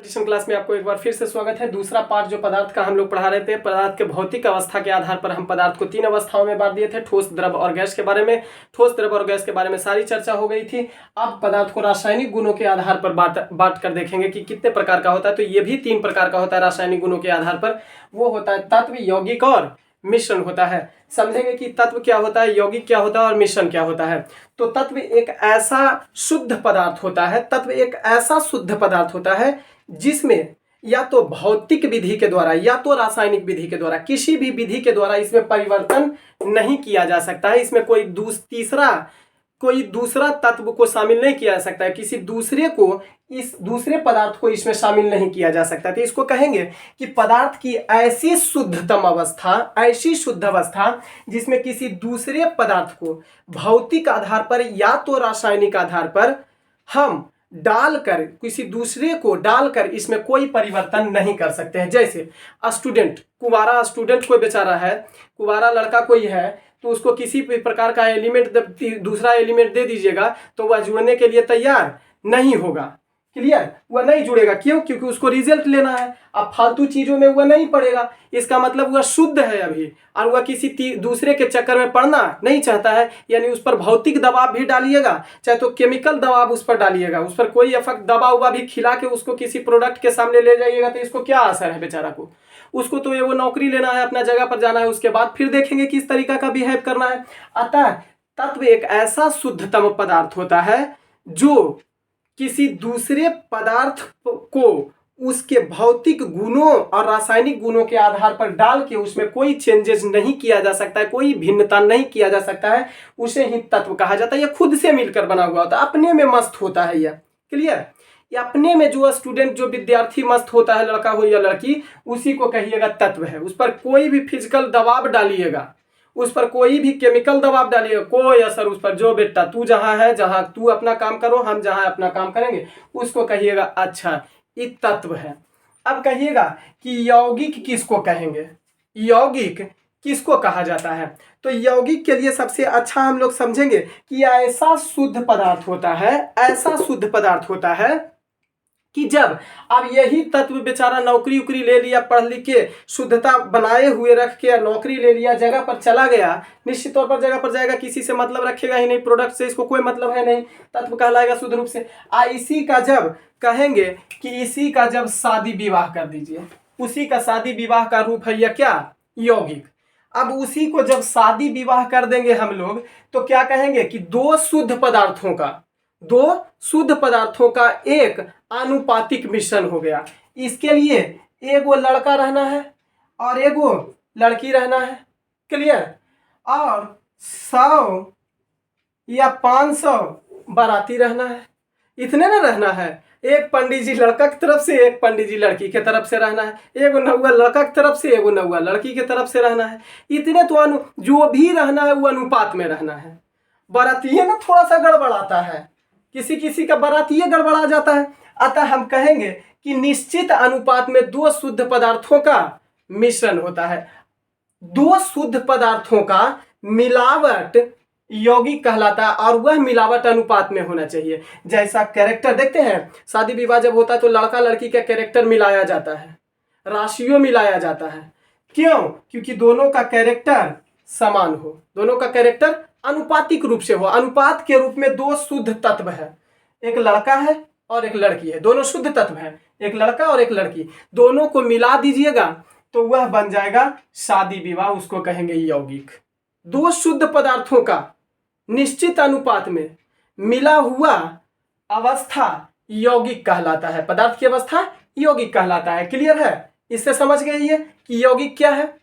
Tuition class में आपको एक बार फिर से स्वागत है। दूसरा पार्ट जो पदार्थ का हम लोग पढ़ा रहे थे, पदार्थ के भौतिक अवस्था के आधार पर हम पदार्थ को 3 अवस्थाओं में बांट दिए थे, ठोस, द्रव और गैस के बारे में। ठोस, द्रव और गैस के बारे में सारी चर्चा हो गई थी। अब पदार्थ को रासायनिक गुणों के आधार पर बांट कर देखेंगे कि कितने प्रकार का होता है। तो ये भी 3 प्रकार का होता है रासायनिक गुणों के आधार पर। वो होता है तत्व, यौगिक और मिश्रण होता है। समझेंगे कि तत्व क्या होता है, यौगिक क्या होता है और मिश्रण क्या होता है। तो तत्व एक ऐसा शुद्ध पदार्थ होता है, तत्व एक ऐसा शुद्ध पदार्थ होता है जिसमें या तो भौतिक विधि के द्वारा या तो रासायनिक विधि के द्वारा, किसी भी विधि के द्वारा इसमें परिवर्तन नहीं किया जा सकता है। इसमें कोई दूसरा तत्व को शामिल नहीं किया जा सकता है, किसी दूसरे पदार्थ को इसमें शामिल नहीं किया जा सकता। तो इसको कहेंगे कि पदार्थ की ऐसी शुद्धतम अवस्था, ऐसी शुद्ध अवस्था जिसमें किसी दूसरे पदार्थ को भौतिक आधार पर या तो रासायनिक आधार पर हम डालकर, किसी दूसरे को डालकर इसमें कोई परिवर्तन नहीं कर सकते हैं। जैसे स्टूडेंट, कुंवारा स्टूडेंट कोई बेचारा है, कुंवारा लड़का कोई है, तो उसको किसी भी प्रकार का दूसरा एलिमेंट दे दीजिएगा तो वह जुड़ने के लिए तैयार नहीं होगा। क्लियर? वह नहीं जुड़ेगा। क्यों? क्योंकि उसको रिजल्ट लेना है। अब फालतू चीजों में वह नहीं पड़ेगा। इसका मतलब वह शुद्ध है अभी, और वह किसी दूसरे के चक्कर में पड़ना नहीं चाहता है। यानी उस पर भौतिक दबाव भी डालिएगा, चाहे तो केमिकल दबाव उस पर डालिएगा, उस पर कोई दबाव उबा भी खिला के उसको किसी प्रोडक्ट के सामने ले जाइएगा, तो इसको क्या असर है बेचारा को? उसको तो ये वो नौकरी लेना है, अपना जगह पर जाना है, उसके बाद फिर देखेंगे किस तरीका का बिहेव करना है। अतः तत्व एक ऐसा शुद्धतम पदार्थ होता है जो किसी दूसरे पदार्थ को उसके भौतिक गुणों और रासायनिक गुणों के आधार पर डाल के उसमें कोई चेंजेस नहीं किया जा सकता है, कोई भिन्नता नहीं किया जा सकता है, उसे ही तत्व कहा जाता है। यह खुद से मिलकर बना हुआ होता है, अपने में मस्त होता है यह। क्लियर? ये अपने में जो स्टूडेंट, जो विद्यार्थी मस्त होता है, लड़का हो या लड़की, उसी को कहिएगा तत्व है। उस पर कोई भी फिजिकल दबाव डालिएगा, उस पर कोई भी केमिकल दबाव डालिएगा, कोई असर उस पर, जो बेटा तू जहां है, जहां तू अपना काम करो, हम जहां अपना काम करेंगे, उसको कहिएगा अच्छा ये तत्व है। अब कहिएगा कि यौगिक किसको कहेंगे, यौगिक किसको कहा जाता है। तो यौगिक के लिए सबसे अच्छा हम लोग समझेंगे कि ऐसा शुद्ध पदार्थ होता है, ऐसा शुद्ध पदार्थ होता है कि जब अब यही तत्व बेचारा नौकरी उकरी ले लिया, पढ़ लिख के शुद्धता बनाए हुए रख के नौकरी ले लिया, जगह पर चला गया, निश्चित तौर पर जगह पर जाएगा, किसी से मतलब रखेगा ही नहीं, प्रोडक्ट से इसको कोई मतलब है नहीं, तत्व कहलाएगा शुद्ध रूप से। इसी का जब कहेंगे कि इसी का जब शादी विवाह कर दीजिए, उसी का शादी विवाह का रूप है यह क्या, यौगिक। अब उसी को जब शादी विवाह कर देंगे हम लोग, तो क्या कहेंगे कि दो शुद्ध पदार्थों का एक आनुपातिक मिश्रण हो गया। इसके लिए एगो लड़का रहना है और एगो लड़की रहना है। क्लियर? और 100 या 500 बाराती रहना है। इतने ना रहना है। एक पंडित जी लड़का की तरफ से, एक पंडित जी लड़की के तरफ से रहना है, एगो नौआ लड़का की तरफ से, एगो नौआ लड़की के तरफ से रहना है। इतने तो जो भी रहना है वो अनुपात में रहना है। बारातिये ना थोड़ा सा गड़बड़ाता है, किसी किसी का बारातिये गड़बड़ा जाता है। अतः हम कहेंगे कि निश्चित अनुपात में दो शुद्ध पदार्थों का मिश्रण होता है। दो शुद्ध पदार्थों का मिलावट यौगिक कहलाता है, और वह मिलावट अनुपात में होना चाहिए। जैसा कैरेक्टर देखते हैं, शादी विवाह जब होता है तो लड़का लड़की का कैरेक्टर मिलाया जाता है, राशियों मिलाया जाता है। क्यों? क्योंकि दोनों का कैरेक्टर समान हो, दोनों का कैरेक्टर अनुपातिक रूप से हो। अनुपात के रूप में दो शुद्ध तत्व है, एक लड़का है और एक लड़की है, दोनों शुद्ध तत्व है, एक लड़का और एक लड़की, दोनों को मिला दीजिएगा तो वह बन जाएगा शादी विवाह, उसको कहेंगे यौगिक। दो शुद्ध पदार्थों का निश्चित अनुपात में मिला हुआ अवस्था यौगिक कहलाता है, पदार्थ की अवस्था यौगिक कहलाता है। क्लियर है? इससे समझ गए ये कि यौगिक क्या है।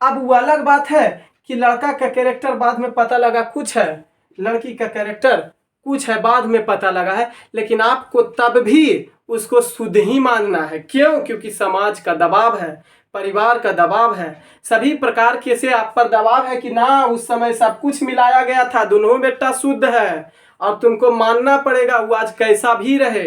अब वो अलग बात है कि लड़का का कैरेक्टर बाद में पता लगा कुछ है, लड़की का कैरेक्टर कुछ है, बाद में पता लगा है, लेकिन आपको तब भी उसको शुद्ध ही मानना है। क्यों? क्योंकि समाज का दबाव है, परिवार का दबाव है, सभी प्रकार के से आप पर दबाव है कि ना उस समय सब कुछ मिलाया गया था, दोनों बेटा शुद्ध है और तुमको मानना पड़ेगा, वो आज कैसा भी रहे,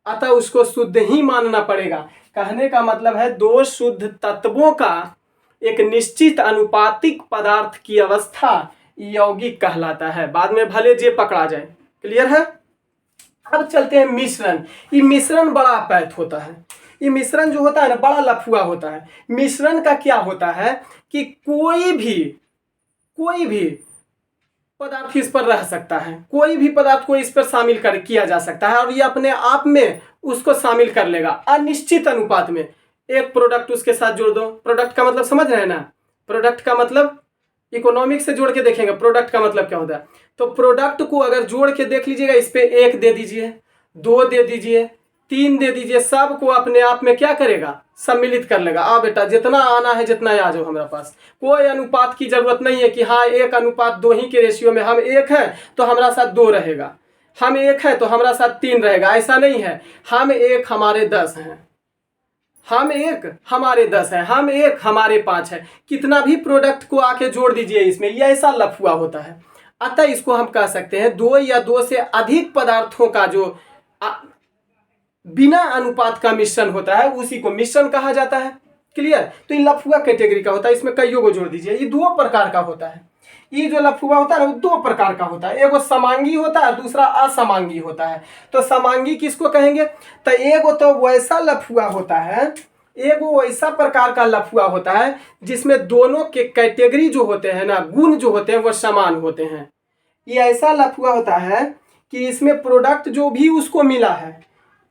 अतः उसको शुद्ध ही मानना पड़ेगा। कहने का मतलब है दो शुद्ध तत्वों का एक निश्चित अनुपातिक पदार्थ की अवस्था यौगिक कहलाता है, बाद में भले जे पकड़ा जाए। क्लियर है? अब चलते हैं मिश्रण। ये मिश्रण बड़ा पैथ होता है। ये मिश्रण जो होता है ना, बड़ा लफुआ होता है। मिश्रण का क्या होता है कि कोई भी पदार्थ इस पर रह सकता है, कोई भी पदार्थ को इस पर शामिल कर किया जा सकता है और ये अपने आप में उसको शामिल कर लेगा अनिश्चित अनुपात में। एक प्रोडक्ट उसके साथ जोड़ दो, प्रोडक्ट का मतलब समझ रहे हैं ना, प्रोडक्ट का मतलब इकोनॉमिक से जोड़ के देखेंगे प्रोडक्ट का मतलब क्या होता है। तो प्रोडक्ट को अगर जोड़ के देख लीजिएगा, इस पे 1 दे दीजिए, 2 दे दीजिए, 3 दे दीजिए, सबको अपने आप में क्या करेगा, सम्मिलित कर लेगा। आ बेटा जितना आना है जितना आ जाओ हमारे पास, कोई अनुपात की जरूरत नहीं है कि हाँ 1:2 ही के रेशियो में हम 1 है तो हमारा साथ 2 रहेगा, हम 1 है तो हमारा साथ 3 रहेगा, ऐसा नहीं है। हम 1 हमारे 10 हैं, हम 1 हमारे 10 है, हम 1 हमारे 5 है, कितना भी प्रोडक्ट को आके जोड़ दीजिए इसमें, ये ऐसा लफुआ होता है। अतः इसको हम कह सकते हैं 2 या 2 से अधिक पदार्थों का जो बिना अनुपात का मिश्रण होता है उसी को मिश्रण कहा जाता है। क्लियर। तो ये लफुआ कैटेगरी का होता है, इसमें कईयों को जोड़ दीजिए। ये 2 प्रकार का होता है। ये जो लफुआ होता है ना, वो 2 प्रकार का होता है, एक वो समांगी होता है, दूसरा असमांगी होता है। तो समांगी किसको कहेंगे, तो एक तो वैसा लफुआ होता है, एक वो वैसा प्रकार का लफुआ होता है जिसमें दोनों के कैटेगरी जो होते हैं ना, गुण जो होते हैं वो समान होते हैं। ये ऐसा लफुआ होता है कि इसमें प्रोडक्ट जो भी उसको मिला है,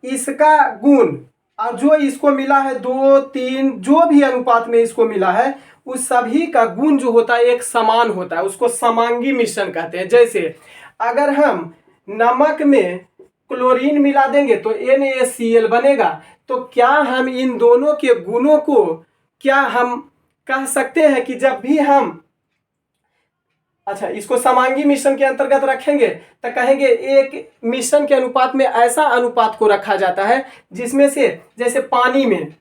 इसका गुण और जो इसको मिला है 2, 3 जो भी अनुपात में इसको मिला है, उस सभी का गुण जो होता है एक समान होता है, उसको समांगी मिश्रण कहते हैं। जैसे अगर हम नमक में क्लोरीन मिला देंगे तो NaCl बनेगा, तो क्या हम इन दोनों के गुणों को क्या हम कह सकते हैं कि जब भी हम, अच्छा इसको समांगी मिश्रण के अंतर्गत रखेंगे तो कहेंगे एक मिश्रण के अनुपात में ऐसा अनुपात को रखा जाता है जिसमें से, जैसे पानी में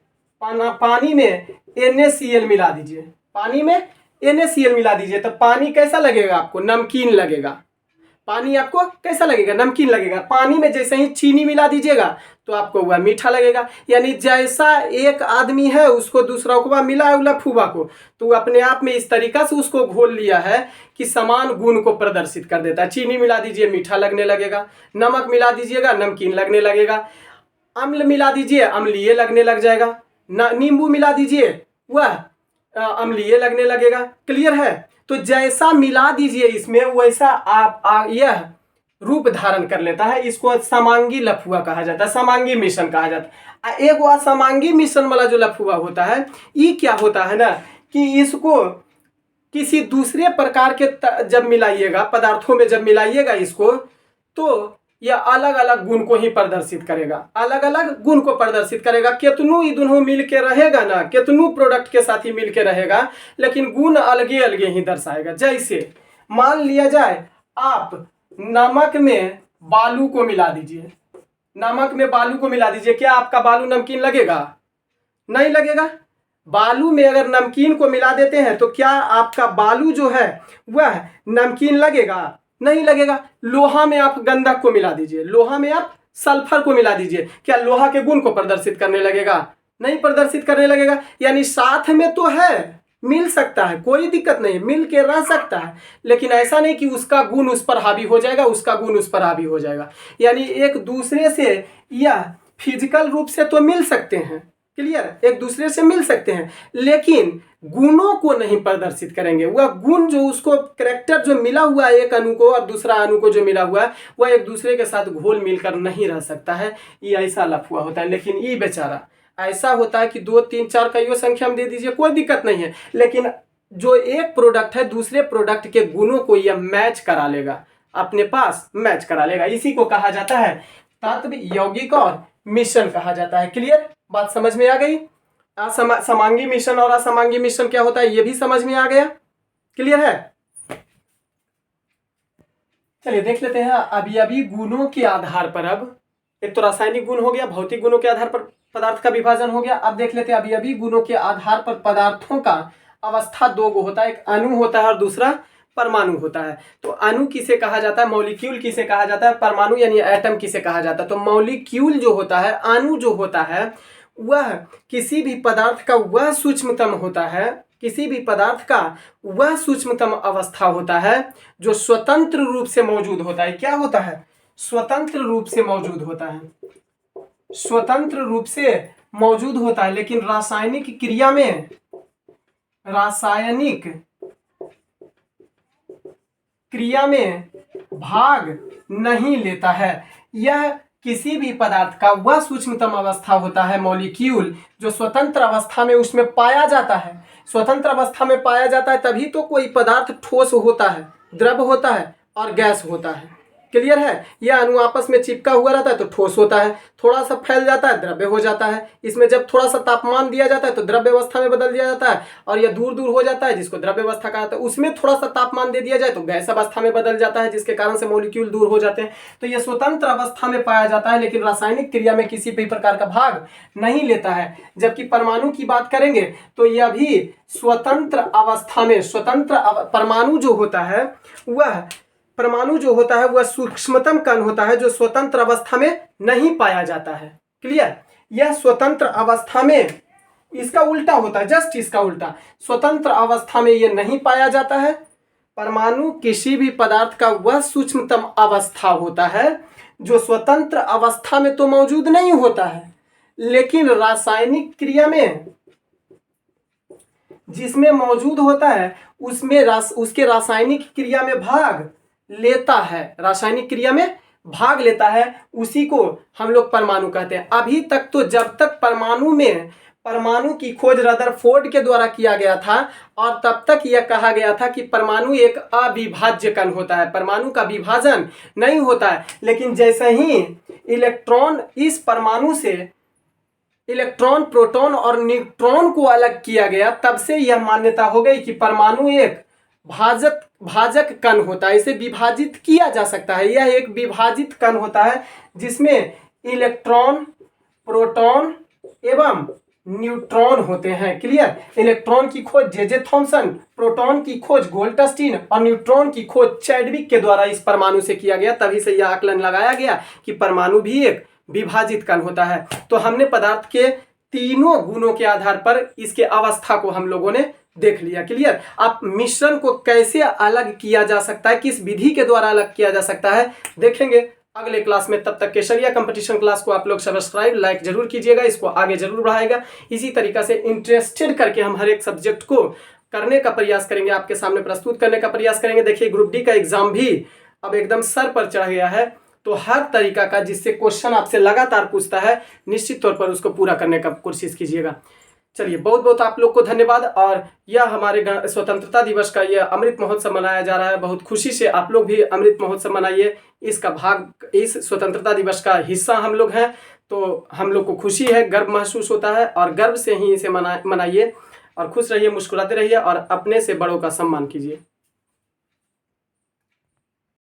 NaCl मिला दीजिए, पानी में NaCl मिला दीजिए तो पानी कैसा लगेगा आपको, नमकीन लगेगा। पानी आपको कैसा लगेगा, नमकीन लगेगा। पानी में जैसे ही चीनी मिला दीजिएगा तो आपको वह मीठा लगेगा। यानी जैसा एक आदमी है उसको दूसरा को मिला है लफुआ को, तो अपने आप में इस तरीका से उसको घोल लिया है कि समान गुण को प्रदर्शित कर देता है। चीनी मिला दीजिए मीठा लगने लगेगा, नमक मिला दीजिएगा नमकीन लगने लगेगा, अम्ल मिला दीजिए अम्लीय लगने लग जाएगा, नींबू मिला दीजिए वह अम्लीय लगने लगेगा। क्लियर है। तो जैसा मिला दीजिए इसमें वैसा यह रूप धारण कर लेता है। इसको समांगी लफुआ कहा जाता है, समांगी मिश्रण कहा जाता है। एक वो समांगी मिश्रण वाला जो लफुआ होता है, ये क्या होता है ना कि इसको किसी दूसरे प्रकार के जब मिलाइएगा, पदार्थों में जब मिलाइएगा इसको, तो यह अलग अलग गुण को ही प्रदर्शित करेगा, अलग अलग गुण को प्रदर्शित करेगा। केतनु ये दोनों मिल के रहेगा ना, केतनु प्रोडक्ट के साथ ही मिल के रहेगा, लेकिन गुण अलगे अलगे ही दर्शाएगा। जैसे मान लिया जाए आप नमक में बालू को मिला दीजिए, नमक में बालू को मिला दीजिए, क्या आपका बालू नमकीन लगेगा, नहीं लगेगा। बालू में अगर नमकीन को मिला देते हैं तो क्या आपका बालू जो है वह नमकीन लगेगा, नहीं लगेगा। लोहा में आप गंधक को मिला दीजिए, लोहा में आप सल्फर को मिला दीजिए, क्या लोहा के गुण को प्रदर्शित करने लगेगा, नहीं प्रदर्शित करने लगेगा। यानी साथ में तो है, मिल सकता है, कोई दिक्कत नहीं, मिल के रह सकता है, लेकिन ऐसा नहीं कि उसका गुण उस पर हावी हो जाएगा, उसका गुण उस पर हावी हो जाएगा। यानी एक दूसरे से या फिजिकल रूप से तो मिल सकते हैं, क्लियर, एक दूसरे से मिल सकते हैं, लेकिन गुणों को नहीं प्रदर्शित करेंगे। वह गुण जो उसको कैरेक्टर जो मिला हुआ है एक अणु को और दूसरा अणु को जो मिला हुआ है वह एक दूसरे के साथ घोल मिलकर नहीं रह सकता है। ये ऐसा लफुआ होता है। लेकिन ये बेचारा ऐसा होता है कि 2, 3, 4 कईयों संख्या में दे दीजिए, कोई दिक्कत नहीं है, लेकिन जो एक प्रोडक्ट है दूसरे प्रोडक्ट के गुणों को यह मैच करा लेगा, अपने पास मैच करा लेगा। इसी को कहा जाता है तत्व, यौगिक और मिश्रण कहा जाता है। क्लियर, बात समझ में आ गई। समांगी मिश्रण और असमांगी मिश्रण क्या होता है ये भी समझ में आ गया। क्लियर है। चलिए देख लेते हैं अभी गुणों के आधार पर। अब एक तो रासायनिक गुण हो गया, भौतिक गुणों के आधार पर पदार्थ का विभाजन हो गया। अब देख लेते हैं अभी गुणों के आधार पर पदार्थों का अवस्था 2 गो होता है, एक अणु होता है और दूसरा परमाणु होता है। तो अणु किसे कहा जाता है, मॉलिक्यूल किसे कहा जाता है, परमाणु यानी एटम किसे कहा जाता है। तो मॉलिक्यूल जो होता है, अणु जो होता है, वह किसी भी पदार्थ का वह सूक्ष्मतम होता है, किसी भी पदार्थ का वह सूक्ष्मतम अवस्था होता है जो स्वतंत्र रूप से मौजूद होता है। क्या होता है, स्वतंत्र रूप से मौजूद होता है, स्वतंत्र रूप से मौजूद होता है, लेकिन रासायनिक क्रिया में, रासायनिक क्रिया में भाग नहीं लेता है। यह किसी भी पदार्थ का वह सूक्ष्मतम अवस्था होता है, मॉलिक्यूल, जो स्वतंत्र अवस्था में उसमें पाया जाता है। स्वतंत्र अवस्था में पाया जाता है तभी तो कोई पदार्थ ठोस होता है, द्रव होता है और गैस होता है। क्लियर है? यह अणु आपस में चिपका हुआ रहता है तो ठोस होता है, थोड़ा सा फैल जाता है द्रव्य हो जाता है। इसमें जब थोड़ा सा तापमान दिया जाता है तो द्रव्य अवस्था में बदल दिया जाता है, और यह दूर दूर हो जाता है जिसको द्रव्य अवस्था कहा जाता है। उसमें थोड़ा सा तापमान दे दिया जाए तो गैस अवस्था में बदल जाता है, जिसके कारण से मॉलिक्यूल दूर हो जाते हैं। तो यह स्वतंत्र अवस्था में पाया जाता है, लेकिन रासायनिक क्रिया में किसी भी प्रकार का भाग नहीं लेता है। जबकि परमाणु की बात करेंगे तो यह भी स्वतंत्र अवस्था में, परमाणु जो होता है वह सूक्ष्मतम कण होता है, जो स्वतंत्र अवस्था में नहीं पाया जाता है। क्लियर? यह स्वतंत्र अवस्था में, इसका उल्टा होता है, जस्ट इसका उल्टा। स्वतंत्र अवस्था में यह नहीं पाया जाता है। परमाणु किसी भी पदार्थ का वह सूक्ष्मतम अवस्था होता है जो स्वतंत्र अवस्था में तो मौजूद नहीं होता है, लेकिन रासायनिक क्रिया में जिसमें मौजूद होता है उसमें उसके रासायनिक क्रिया में भाग लेता है, रासायनिक क्रिया में भाग लेता है। उसी को हम लोग परमाणु कहते हैं। अभी तक तो, जब तक परमाणु की खोज रदरफोर्ड के द्वारा किया गया था, और तब तक यह कहा गया था कि परमाणु एक अविभाज्य कण होता है, परमाणु का विभाजन नहीं होता है। लेकिन जैसे ही इलेक्ट्रॉन, इस परमाणु से इलेक्ट्रॉन, प्रोटॉन और न्यूट्रॉन को अलग किया गया, तब से यह मान्यता हो गई कि परमाणु एक भाजक कण होता है, इसे विभाजित किया जा सकता है। यह एक विभाजित कण होता है जिसमें इलेक्ट्रॉन, प्रोटॉन एवं न्यूट्रॉन होते हैं। क्लियर? इलेक्ट्रॉन की खोज जे थॉमसन, प्रोटॉन की खोज गोल्डस्टीन और न्यूट्रॉन की खोज चैडविक के द्वारा इस परमाणु से किया गया। तभी से यह आकलन लगाया गया कि परमाणु भी एक विभाजित कण होता है। तो हमने पदार्थ के तीनों गुणों के आधार पर इसके अवस्था को हम लोगों ने देख लिया। क्लियर? आप मिश्रण को कैसे अलग किया जा सकता है, किस विधि के द्वारा अलग किया जा सकता है, देखेंगे अगले क्लास में। तब तक केसरिया कंपटीशन क्लास को आप लोग सब्सक्राइब, लाइक जरूर कीजिएगा, इसको आगे जरूर बढ़ाएगा। इसी तरीका से इंटरेस्टेड करके हम हर एक सब्जेक्ट को करने का प्रयास करेंगे, आपके सामने प्रस्तुत करने का प्रयास करेंगे। देखिए, ग्रुप डी का एग्जाम भी अब एकदम सर पर चढ़ गया है, तो हर तरीका का जिससे क्वेश्चन आपसे लगातार पूछता है, निश्चित तौर पर उसको पूरा करने का कोशिश कीजिएगा। चलिए, बहुत बहुत आप लोग को धन्यवाद। और यह हमारे स्वतंत्रता दिवस का यह अमृत महोत्सव मनाया जा रहा है। बहुत खुशी से आप लोग भी अमृत महोत्सव मनाइए, इसका भाग, इस स्वतंत्रता दिवस का हिस्सा हम लोग हैं। तो हम लोग को खुशी है, गर्व महसूस होता है, और गर्व से ही इसे मनाइए और खुश रहिए, मुस्कुराते रहिए और अपने से बड़ों का सम्मान कीजिए।